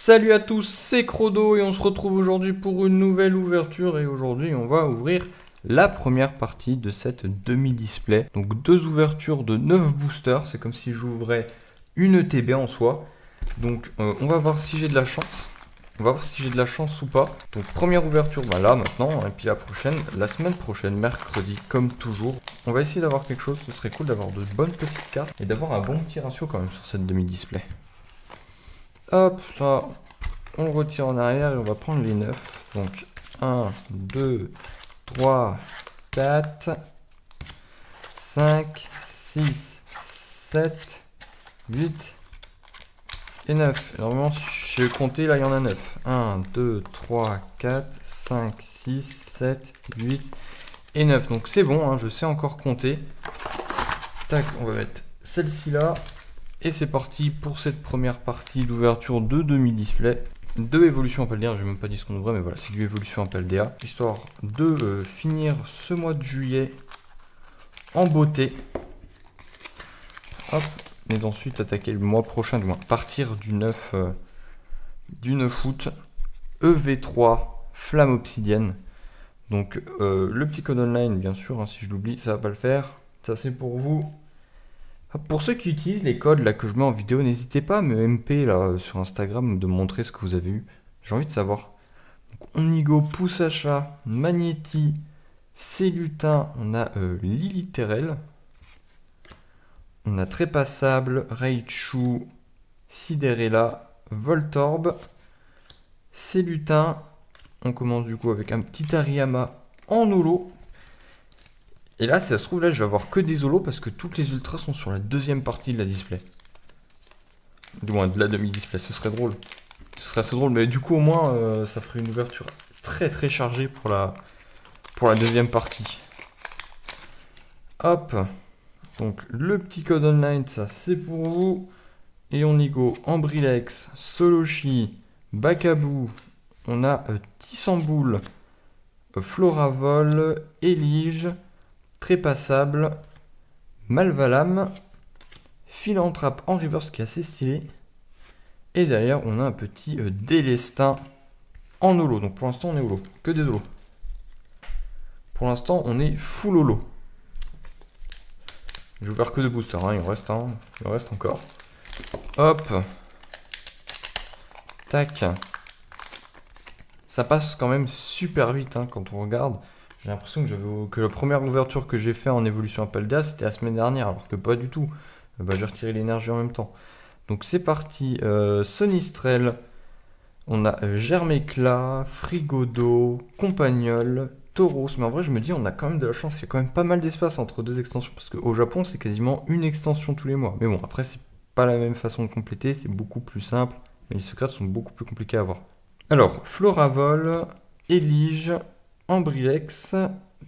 Salut à tous, c'est Crodo et on se retrouve aujourd'hui pour une nouvelle ouverture et aujourd'hui on va ouvrir la première partie de cette demi-display. Donc deux ouvertures de 9 boosters, c'est comme si j'ouvrais une ETB en soi. Donc on va voir si j'ai de la chance. On va voir si j'ai de la chance ou pas. Donc première ouverture là maintenant, et puis la semaine prochaine, mercredi comme toujours. On va essayer d'avoir quelque chose, ce serait cool d'avoir de bonnes petites cartes et d'avoir un bon petit ratio quand même sur cette demi-display. Hop, ça, on le retire en arrière et on va prendre les 9. Donc 1, 2, 3, 4, 5, 6, 7, 8 et 9. Et normalement, si j'ai compté, là il y en a 9. 1, 2, 3, 4, 5, 6, 7, 8 et 9. Donc c'est bon, hein, je sais encore compter. Tac, on va mettre celle-ci là. Et c'est parti pour cette première partie d'ouverture de demi-display. De évolution Apaldea, je n'ai même pas dit ce qu'on ouvrait, mais voilà, c'est du évolution Apaldea. Histoire de finir ce mois de juillet en beauté. Hop, et d'ensuite attaquer le mois prochain, du moins partir du 9 août. EV3, flamme obsidienne. Donc le petit code online, bien sûr, hein, si je l'oublie, ça va pas le faire. Ça c'est pour vous. Pour ceux qui utilisent les codes là que je mets en vidéo, n'hésitez pas à me MP là sur Instagram de me montrer ce que vous avez eu. J'ai envie de savoir. Donc, Onigo, Poussacha, Magnéti, Célutin, on a Liliterel, on a Trépassable, Raichu, Siderella, Voltorb, Célutin. On commence du coup avec un petit Hariyama en holo. Et là, si ça se trouve, là, je vais avoir que des holos parce que toutes les ultras sont sur la deuxième partie de la display. Du moins, de la demi-display, ce serait drôle. Ce serait assez drôle, mais du coup, au moins, ça ferait une ouverture très très chargée pour la deuxième partie. Hop. Donc, le petit code online, ça, c'est pour vous. Et on y go. Ambrilex, Soloshi, Bakabou. On a Tissamboul, Floravol, Elige, Trépassable, Malvalam, Philanthrape en reverse qui est assez stylé. Et derrière, on a un petit Délestin en holo. Donc pour l'instant, on est holo. Que des holos. Pour l'instant, on est full holo. J'ai ouvert que deux boosters. Hein. Il en reste un. Il en reste encore. Hop. Tac. Ça passe quand même super vite hein, quand on regarde. J'ai l'impression que la première ouverture que j'ai fait en évolution Apaldea, c'était la semaine dernière, alors que pas du tout. J'ai retiré l'énergie en même temps. Donc c'est parti. Sonistrel, on a Germéclat, Frigodo, Compagnol, Tauros. Mais en vrai, je me dis, on a quand même de la chance. Il y a quand même pas mal d'espace entre deux extensions. Parce qu'au Japon, c'est quasiment une extension tous les mois. Mais bon, après, c'est pas la même façon de compléter. C'est beaucoup plus simple. Mais les secrets sont beaucoup plus compliqués à avoir. Alors, Floravol, Elige, Ambrilex,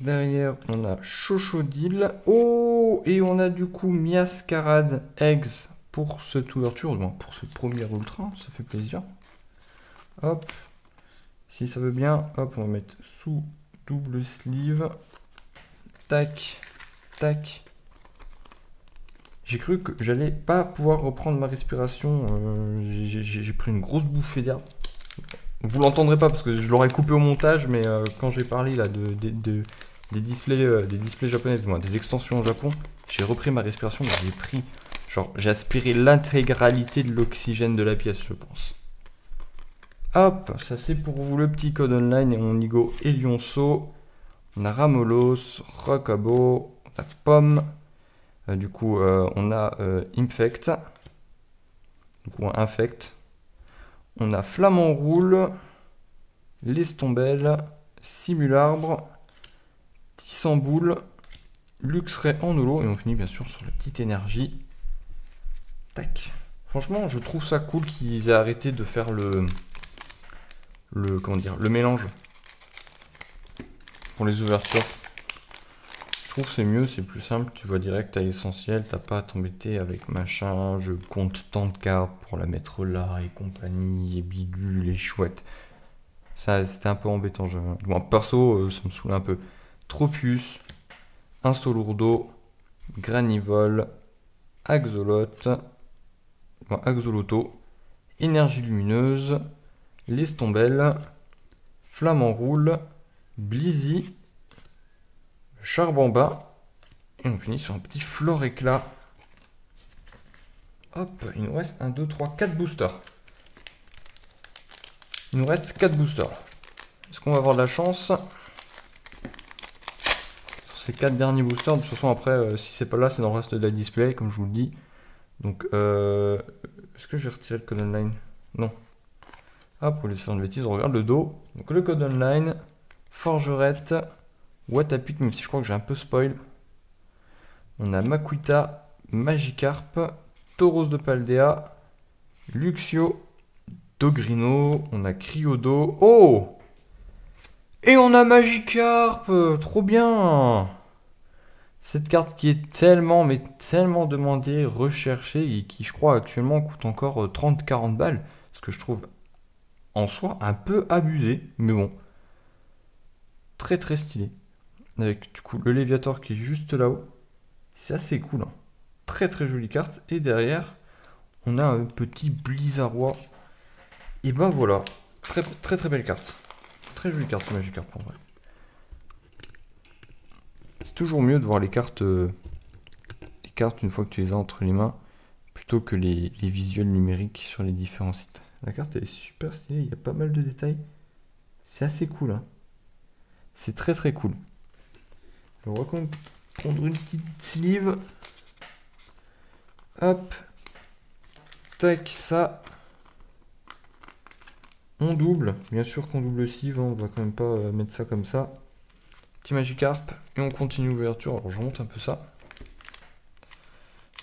derrière on a Chochodile, oh, et on a du coup Miascarade Eggs pour cette ouverture, du moins pour ce premier ultra, ça fait plaisir. Hop, si ça veut bien, hop, on va mettre sous double sleeve, tac, tac. J'ai cru que j'allais pas pouvoir reprendre ma respiration, j'ai pris une grosse bouffée d'air. Vous l'entendrez pas parce que je l'aurais coupé au montage, mais quand j'ai parlé là des displays japonaises, du moins des extensions au Japon, j'ai repris ma respiration, mais j'ai pris, genre, j'ai aspiré l'intégralité de l'oxygène de la pièce, je pense. Hop, ça c'est pour vous le petit code online et on y go Elionceau, on a Ramolos, Rockabo, on a Pomme, du coup on a Infect, du coup Infect. On a Flamant Roule, Lestombelle, Simularbre, Tissamboul, Luxray en holo. Et on finit bien sûr sur la petite énergie. Tac. Franchement, je trouve ça cool qu'ils aient arrêté de faire le mélange pour les ouvertures. Je trouve que c'est mieux, c'est plus simple. Tu vas direct à l'essentiel. T'as pas à t'embêter avec machin. Je compte tant de cartes pour la mettre là et compagnie et bidule et chouette. Ça, c'était un peu embêtant. Bon, perso, ça me saoulait un peu. Tropius, Insolourdo, Granivol, Axolote, Axoloto Énergie lumineuse, Lestombelle, Flamant roule, Blizzy, Charbamba, et on finit sur un petit Flore éclat. Hop, il nous reste 1, 2, 3, 4 boosters. Il nous reste 4 boosters. Est-ce qu'on va avoir de la chance sur ces 4 derniers boosters? De toute façon, après, si c'est pas là, c'est dans le reste de la display, comme je vous le dis. Donc, est-ce que j'ai retiré le code online? Non. Ah, pour les faire une bêtise, on regarde le dos. Donc, le code online, Forgerette, Watapic, même si je crois que j'ai un peu spoil. On a Makuita, Magikarp, Tauros de Paldea, Luxio, Dogrino, on a Cryodo. Oh! Et on a Magikarp! Trop bien! Cette carte qui est tellement, mais tellement demandée, recherchée, et qui, je crois, actuellement coûte encore 30-40 balles. Ce que je trouve, en soi, un peu abusé. Mais bon. Très très stylé. Avec, du coup, le Léviator qui est juste là-haut. C'est assez cool, hein. Très très jolie carte. Et derrière, on a un petit Blizzardois. Et ben voilà. Très très très belle carte. Très jolie carte ce Magikarp en vrai. C'est toujours mieux de voir les cartes une fois que tu les as entre les mains, plutôt que les visuels numériques sur les différents sites. La carte elle est super stylée, il y a pas mal de détails. C'est assez cool, hein. C'est très très cool. Alors, on va quand même prendre une petite sleeve. Hop. Tac, ça. On double. Bien sûr qu'on double le sleeve, hein. On va quand même pas mettre ça comme ça. Petit Magikarp. Et on continue l'ouverture. Alors je remonte un peu ça.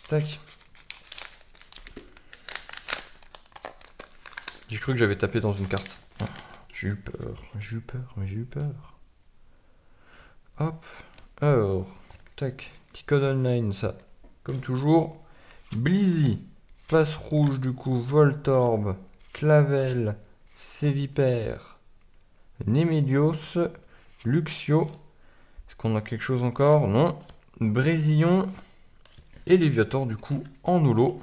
Tac. J'ai cru que j'avais tapé dans une carte. Ah, j'ai eu peur, mais j'ai eu peur. Hop. Alors, tac. Petit code online, ça. Comme toujours. Blizzy. Passe rouge, du coup. Voltorb. Clavel. Sévipère. Némélios. Luxio. Est-ce qu'on a quelque chose encore? Non. Brésillon. Et Léviator, du coup, en holo.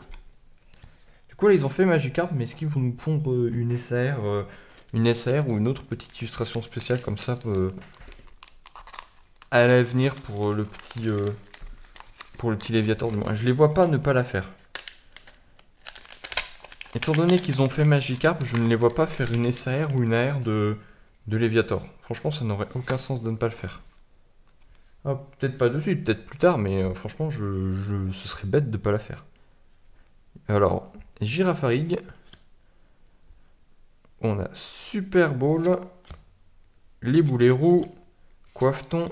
Du coup, là, ils ont fait Magikarp, mais est-ce qu'ils vont nous pondre une SAR ou une autre petite illustration spéciale comme ça à l'avenir pour le petit Léviator? Je les vois pas ne pas la faire. Étant donné qu'ils ont fait Magikarp, je ne les vois pas faire une SAR ou une AR de Léviator. Franchement, ça n'aurait aucun sens de ne pas le faire. Ah, peut-être pas de suite, peut-être plus tard, mais franchement, ce serait bête de ne pas la faire. Alors, Girafarig. On a Super Bowl. Les Boulets Roux. Coiffeton.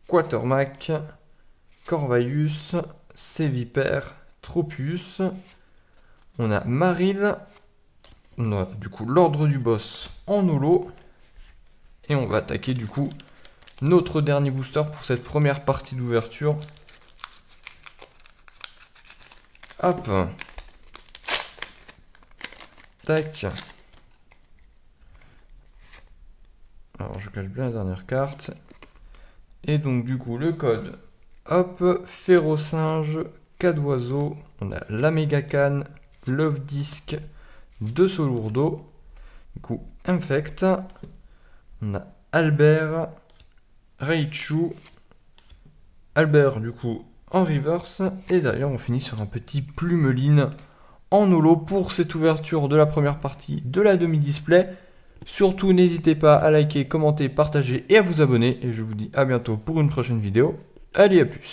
Quatermack. Corvaius. Sévipère. Tropius. On a Maril. On a du coup l'ordre du boss en holo. Et on va attaquer du coup notre dernier booster pour cette première partie d'ouverture. Hop. Tac. Alors je cache bien la dernière carte. Et donc du coup le code. Hop. Férocinge. Cadoiseau. On a la Mégacane. Love Disc. 2 Solourdo. Du coup Infect. On a Albert. Raichu. Albert du coup en reverse. Et derrière on finit sur un petit Plumeline en holo pour cette ouverture de la première partie de la demi-display. Surtout n'hésitez pas à liker, commenter, partager et à vous abonner. Et je vous dis à bientôt pour une prochaine vidéo. Allez, à plus.